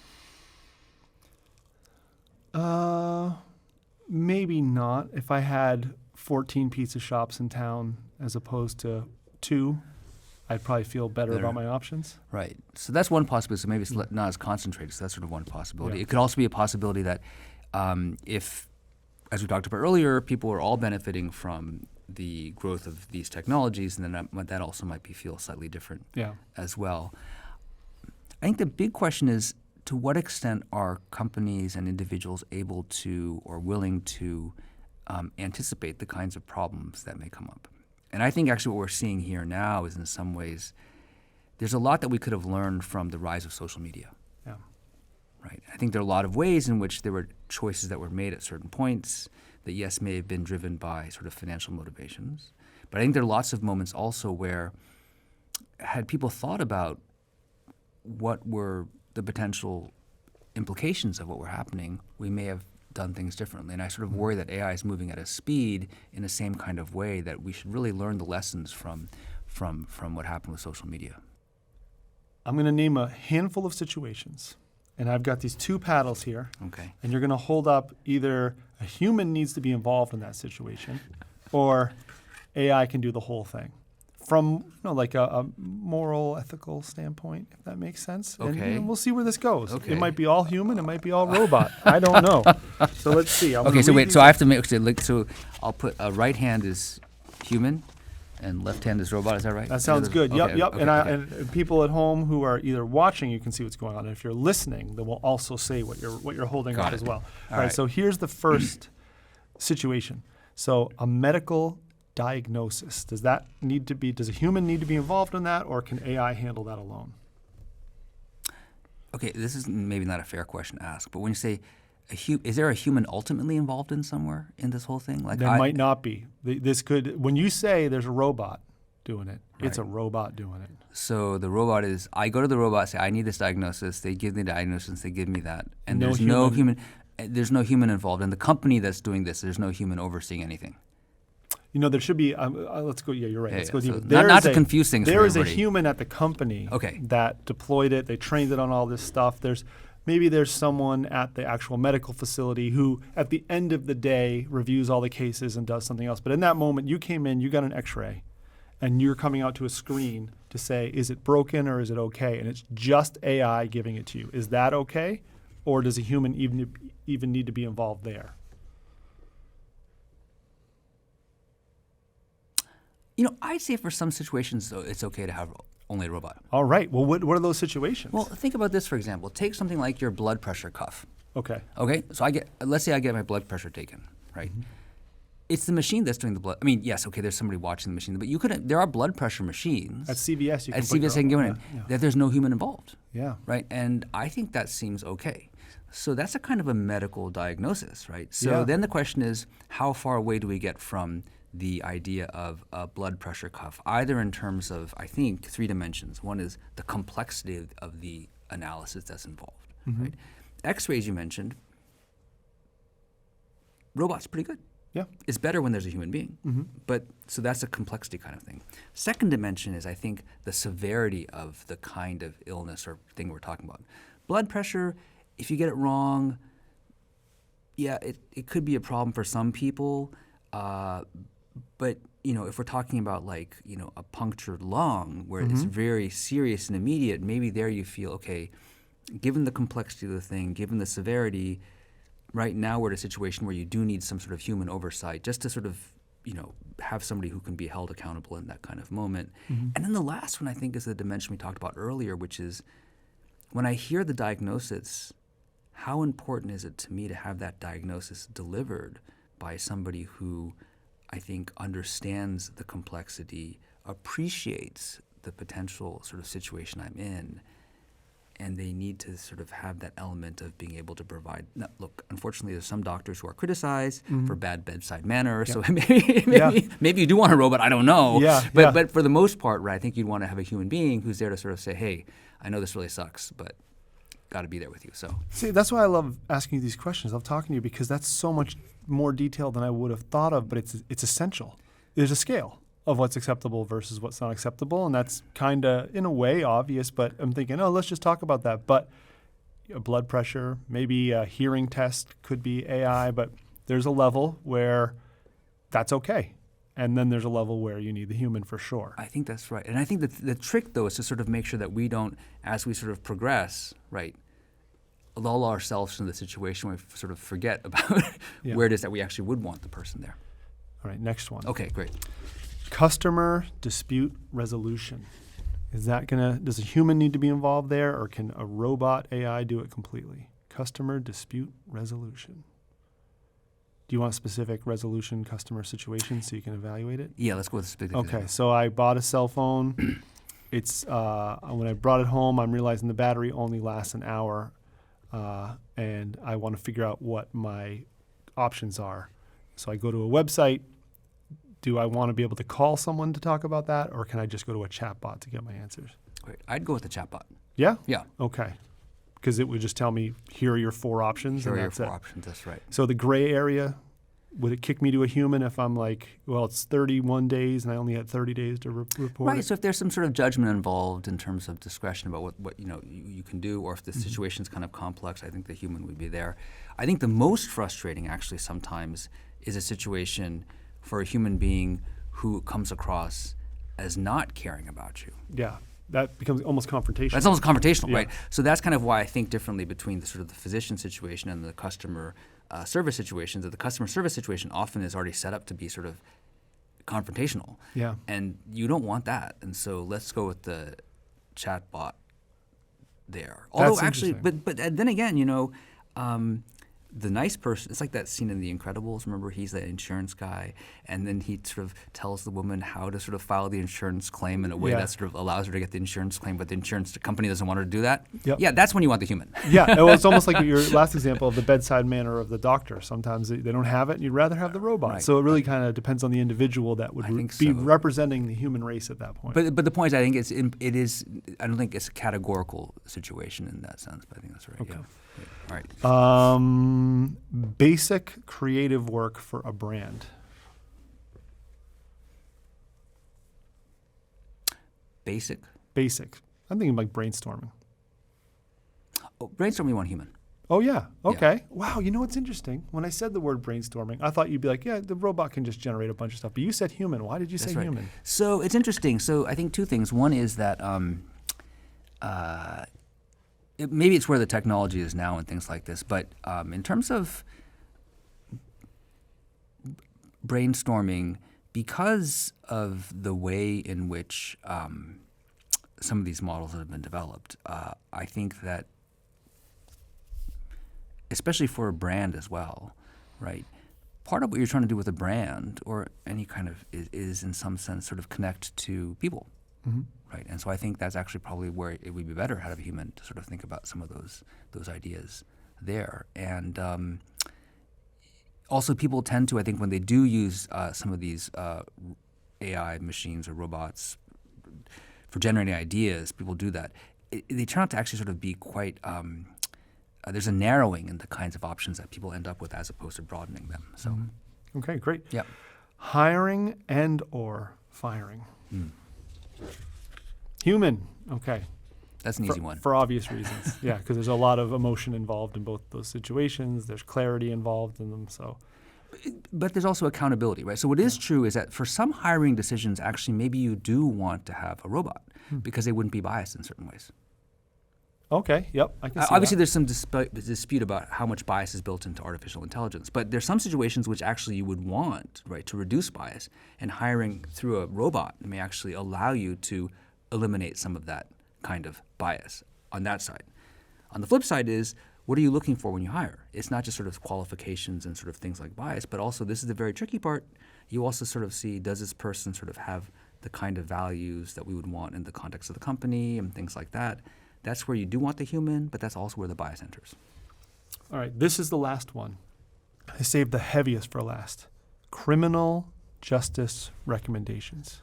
Maybe not. If I had 14 pizza shops in town as opposed to 2, I'd probably feel better about my options. Right. So that's one possibility. So maybe it's not as concentrated. So that's sort of one possibility. Yeah. It could also be a possibility that if, as we talked about earlier, people are all benefiting from the growth of these technologies, and then that also might feel slightly different as well. I think the big question is, to what extent are companies and individuals able to or willing to anticipate the kinds of problems that may come up? And I think actually what we're seeing here now is in some ways there's a lot that we could have learned from the rise of social media. Yeah. Right. I think there are a lot of ways in which there were choices that were made at certain points that, yes, may have been driven by sort of financial motivations. But I think there are lots of moments also where had people thought about what were the potential implications of what were happening, we may have done things differently. And I sort of worry that AI is moving at a speed in the same kind of way that we should really learn the lessons from what happened with social media. I'm going to name a handful of situations. And I've got these 2 paddles here. Okay. And you're going to hold up either a human needs to be involved in that situation or AI can do the whole thing. From like a moral, ethical standpoint, if that makes sense. Okay. And we'll see where this goes. Okay. It might be all human. It might be all robot. I don't know. So let's see. Okay, so wait. So I have to make so I'll put right hand is human, and left hand is robot. Is that right? That sounds good. Okay, Yep. okay, And, okay. and people at home who are either watching, you can see what's going on. And if you're listening, then we'll also say what you're holding Got up it. as well. All right. right. So here's the first situation. So a medical diagnosis. Does a human need to be involved in that, or can AI handle that alone? Okay, this is maybe not a fair question to ask, but when you say is there a human ultimately involved in somewhere in this whole thing? Like There might not be. This could. When you say there's a robot doing it, it's a robot doing it. So the robot is, I go to the robot, say I need this diagnosis, they give me the diagnosis, they give me that, and No there's no human involved. And the company that's doing this, there's no human overseeing anything. There should be. Let's go. Yeah, you're right. Let's go deeper. So not to confuse things. There is a everybody. human at the company Okay. that deployed it. They trained it on all this stuff. Maybe there's someone at the actual medical facility who, at the end of the day, reviews all the cases and does something else. But in that moment, you came in, you got an X-ray, and you're coming out to a screen to say, is it broken or is it okay? And it's just AI giving it to you. Is that okay, or does a human even need to be involved there? I'd say for some situations, though, it's okay to have only a robot. All right. Well, what are those situations? Well, think about this, for example. Take something like your blood pressure cuff. Okay. Okay, so let's say I get my blood pressure taken, right? Mm-hmm. It's the machine that's doing the blood. I mean, yes, okay, there's somebody watching the machine, but there are blood pressure machines. At CVS, you can At put CVS, your you can go own- in yeah. that there's no human involved, Yeah. right? And I think that seems okay. So that's a kind of a medical diagnosis, right? So Yeah. then the question is, how far away do we get from the idea of a blood pressure cuff, either in terms of, I think, 3 dimensions. One is the complexity of the analysis that's involved, right? X-rays you mentioned, robots pretty good. Yeah. It's better when there's a human being. But so that's a complexity kind of thing. Second dimension is, I think, the severity of the kind of illness or thing we're talking about. Blood pressure, if you get it wrong, yeah, it could be a problem for some people. But if we're talking about a punctured lung where it's very serious and immediate, maybe there you feel, okay, given the complexity of the thing, given the severity, right now we're at a situation where you do need some sort of human oversight just to sort of, have somebody who can be held accountable in that kind of moment. And then the last one, I think, is the dimension we talked about earlier, which is when I hear the diagnosis, how important is it to me to have that diagnosis delivered by somebody who I think understands the complexity, appreciates the potential sort of situation I'm in, and they need to sort of have that element of being able to provide. Now, look, unfortunately, there's some doctors who are criticized for bad bedside manner. So maybe you do want a robot. I don't know. But for the most part, right, I think you'd want to have a human being who's there to sort of say, hey, I know this really sucks, but got to be there with you. So see, that's why I love asking you these questions. I love talking to you because that's so much more detailed than I would have thought of, but it's essential. There's a scale of what's acceptable versus what's not acceptable, and that's kind of, in a way, obvious, but I'm thinking, let's just talk about that. But blood pressure, maybe a hearing test could be AI, but there's a level where that's okay. And then there's a level where you need the human for sure. I think that's right. And I think that the trick, though, is to sort of make sure that we don't, as we sort of progress, right, lull ourselves into the situation where we sort of forget about where it is that we actually would want the person there. All right, next one. Okay, great. Customer dispute resolution. Does a human need to be involved there, or can a robot AI do it completely? Customer dispute resolution. Do you want a specific resolution customer situation so you can evaluate it? Yeah, let's go with the specific. Okay, so I bought a cell phone. It's when I brought it home, I'm realizing the battery only lasts an hour, and I want to figure out what my options are. So I go to a website. Do I want to be able to call someone to talk about that, or can I just go to a chatbot to get my answers? Great. I'd go with the chatbot. Yeah? Yeah. Okay. Because it would just tell me, here are your 4 options. Here are and your that's 4 it. options, that's right. So the gray area, would it kick me to a human if I'm like, well, it's 31 days and I only had 30 days to report Right, it? so if there's some sort of judgment involved in terms of discretion about what you can do, or if the situation's kind of complex, I think the human would be there. I think the most frustrating, actually, sometimes is a situation for a human being who comes across as not caring about you. Yeah, that becomes almost confrontational. That's almost confrontational, Yeah. right? So that's kind of why I think differently between the sort of the physician situation and the customer service situations. That the customer service situation often is already set up to be sort of confrontational. Yeah. And you don't want that. And so let's go with the chatbot there. Although That's actually, interesting. but then again, the nice person, it's like that scene in The Incredibles. Remember, he's the insurance guy, and then he sort of tells the woman how to sort of file the insurance claim in a way that sort of allows her to get the insurance claim, but the insurance company doesn't want her to do that. Yep. Yeah, that's when you want the human. Yeah, well, it's almost like your last example of the bedside manner of the doctor. Sometimes they don't have it, and you'd rather have the robot. Right. So it really kind of depends on the individual that would I think be so. representing the human race at that point. But the point is, I think it is. I don't think it's a categorical situation in that sense. But I think that's right. Okay. Yeah. All right. Basic creative work for a brand. Basic. I'm thinking like brainstorming. Oh, brainstorming, you want human. Oh, yeah. Okay. Wow. You know what's interesting? When I said the word brainstorming, I thought you'd be like, yeah, the robot can just generate a bunch of stuff. But you said human. Why did you say That's right. human? So it's interesting. So I think 2 things. One is that maybe it's where the technology is now and things like this. But in terms of brainstorming, because of the way in which some of these models have been developed, I think that especially for a brand as well, right? Part of what you're trying to do with a brand or any kind of is in some sense sort of connect to people, right? And so I think that's actually probably where it would be better to have a human to sort of think about some of those ideas there. And also people tend to, I think when they do use some of these AI machines or robots for generating ideas, people do that. They turn out to actually sort of be quite there's a narrowing in the kinds of options that people end up with as opposed to broadening them. So, Okay, great. yeah. Hiring and or firing. Human. Okay. That's an easy one. For obvious reasons. Yeah, because there's a lot of emotion involved in both those situations. There's clarity involved in them. So, But there's also accountability, right? So what is true is that for some hiring decisions, actually, maybe you do want to have a robot because they wouldn't be biased in certain ways. okay, yep, I can see Obviously, that. there's some dispute about how much bias is built into artificial intelligence, but there's some situations which actually you would want, right, to reduce bias, and hiring through a robot may actually allow you to eliminate some of that kind of bias on that side. On the flip side is, what are you looking for when you hire? It's not just sort of qualifications and sort of things like bias, but also this is the very tricky part. You also sort of see, does this person sort of have the kind of values that we would want in the context of the company and things like that. That's where you do want the human, but that's also where the bias enters. All right, this is the last one. I saved the heaviest for last. Criminal justice recommendations.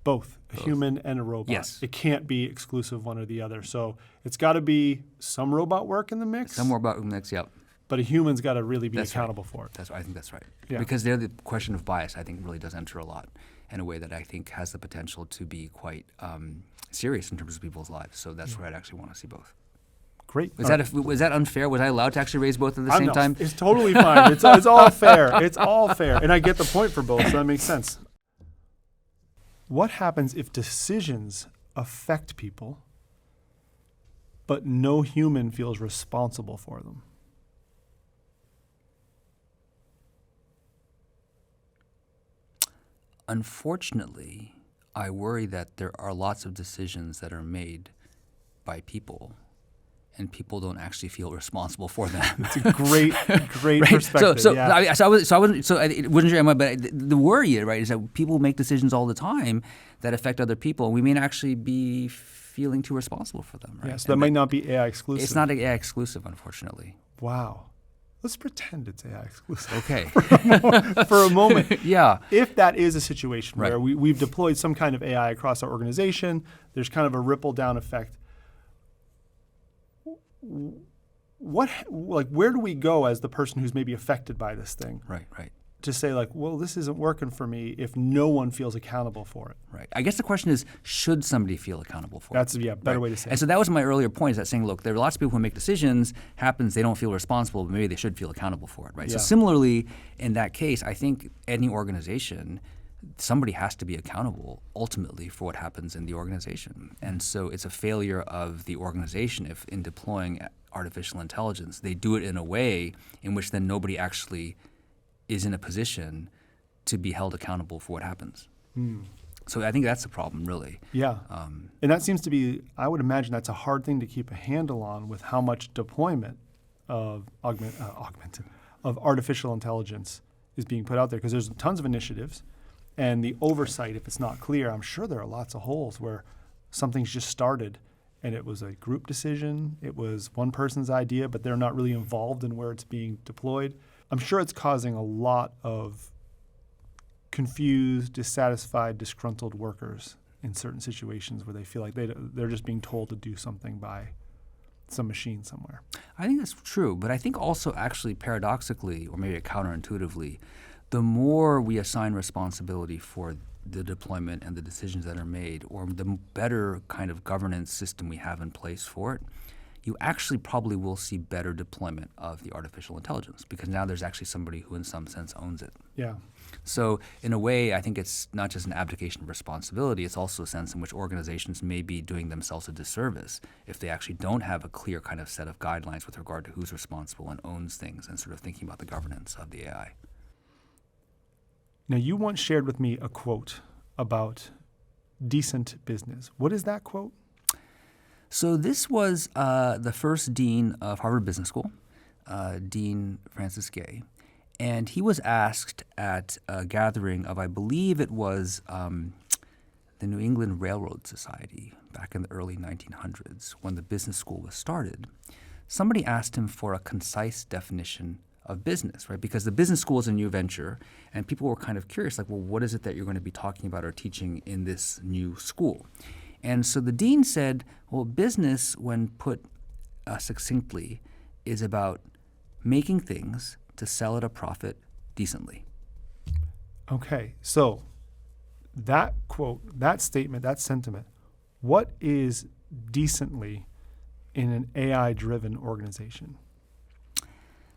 Both a human and a robot. Yes. It can't be exclusive one or the other. So it's got to be some robot work in the mix, Some more about next, yep. but a human's got to really be That's right. accountable for it. I think that's right. Yeah. Because there, the question of bias, I think, really does enter a lot in a way that I think has the potential to be quite serious in terms of people's lives. So that's where I'd actually want to see both. Great. Was that unfair? Was I allowed to actually raise both at the same No, time? It's totally fine. It's all fair. It's all fair. And I get the point for both, so that makes sense. What happens if decisions affect people, but no human feels responsible for them? Unfortunately, I worry that there are lots of decisions that are made by people, and people don't actually feel responsible for them. It's a great Right? perspective. Yeah. It wasn't sure, but the worry, right, is that people make decisions all the time that affect other people, and we may not actually be feeling too responsible for them, right? Yeah, so that might not be AI exclusive. It's not AI exclusive, unfortunately. Wow. Let's pretend it's AI exclusive Okay. for a moment. Yeah. If that is a situation Right. where we've deployed some kind of AI across our organization, there's kind of a ripple down effect. Where do we go as the person who's maybe affected by this thing Right. to say like, well, this isn't working for me if no one feels accountable for it? Right. I guess the question is, should somebody feel accountable for it? That's better way to say And it. so that was my earlier point, is that saying, look, there are lots of people who make decisions, happens they don't feel responsible, but maybe they should feel accountable for it, right? Yeah. So similarly, in that case, I think any organization, somebody has to be accountable ultimately for what happens in the organization. And so it's a failure of the organization if in deploying artificial intelligence, they do it in a way in which then nobody actually is in a position to be held accountable for what happens. So I think that's the problem, really. Yeah. And that seems to be, I would imagine that's a hard thing to keep a handle on with how much deployment of of artificial intelligence is being put out there, because there's tons of initiatives, and the oversight, if it's not clear, I'm sure there are lots of holes where something's just started and it was a group decision, it was one person's idea, but they're not really involved in where it's being deployed. I'm sure it's causing a lot of confused, dissatisfied, disgruntled workers in certain situations where they feel like they're just being told to do something by some machine somewhere. I think that's true, but I think also actually paradoxically, or maybe counterintuitively, the more we assign responsibility for the deployment and the decisions that are made, or the better kind of governance system we have in place for it, you actually probably will see better deployment of the artificial intelligence, because now there's actually somebody who in some sense owns it. Yeah. So in a way, I think it's not just an abdication of responsibility, it's also a sense in which organizations may be doing themselves a disservice if they actually don't have a clear kind of set of guidelines with regard to who's responsible and owns things, and sort of thinking about the governance of the AI. Now, you once shared with me a quote about decent business. What is that quote? So this was the first dean of Harvard Business School, Dean Francis Gay, and he was asked at a gathering of, I believe it was the New England Railroad Society back in the early 1900s when the business school was started. Somebody asked him for a concise definition of business, right? Because the business school is a new venture, and people were kind of curious, like, well, what is it that you're going to be talking about or teaching in this new school? And so the dean said, well, business, when put succinctly, is about making things to sell at a profit decently. Okay, so that quote, that statement, that sentiment, what is decently in an AI-driven organization?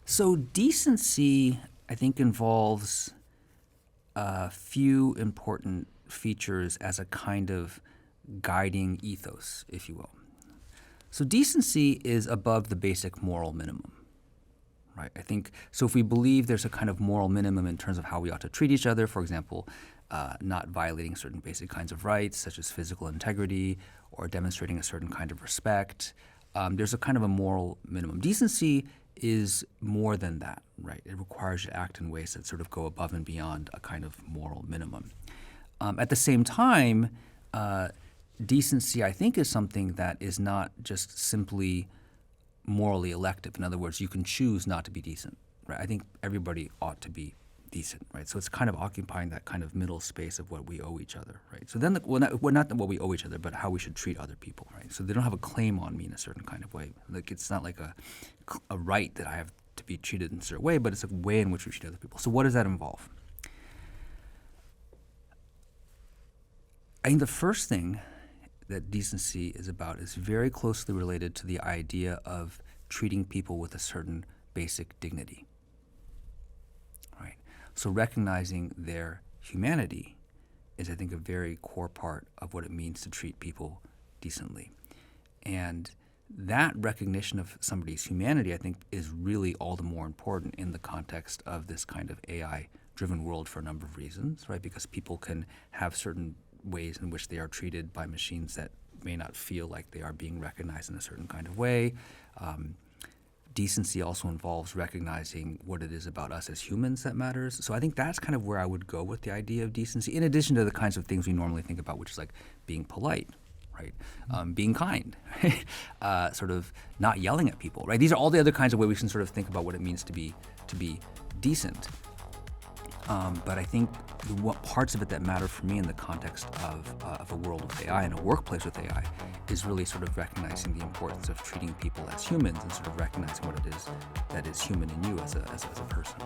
So decency, I think, involves a few important features as a kind of guiding ethos, if you will. So decency is above the basic moral minimum, right? I think, so if we believe there's a kind of moral minimum in terms of how we ought to treat each other, for example, not violating certain basic kinds of rights, such as physical integrity, or demonstrating a certain kind of respect, there's a kind of a moral minimum. Decency is more than that, right? It requires you to act in ways that sort of go above and beyond a kind of moral minimum. At the same time, decency, I think, is something that is not just simply morally elective. In other words, you can choose not to be decent, right? I think everybody ought to be decent, right? So it's kind of occupying that kind of middle space of what we owe each other, right? So then, not what we owe each other, but how we should treat other people, right? So they don't have a claim on me in a certain kind of way. Like, it's not like a right that I have to be treated in a certain way, but it's a way in which we treat other people. So what does that involve? I think the first thing that decency is about is very closely related to the idea of treating people with a certain basic dignity, right? So recognizing their humanity is, I think, a very core part of what it means to treat people decently. And that recognition of somebody's humanity, I think, is really all the more important in the context of this kind of AI-driven world for a number of reasons, right? Because people can have certain ways in which they are treated by machines that may not feel like they are being recognized in a certain kind of way. Decency also involves recognizing what it is about us as humans that matters. So I think that's kind of where I would go with the idea of decency, in addition to the kinds of things we normally think about, which is like being polite, right? Being kind, right? Sort of not yelling at people, right? These are all the other kinds of ways we can sort of think about what it means to be decent. But I think what parts of it that matter for me in the context of a world with AI and a workplace with AI is really sort of recognizing the importance of treating people as humans and sort of recognizing what it is that is human in you as a person.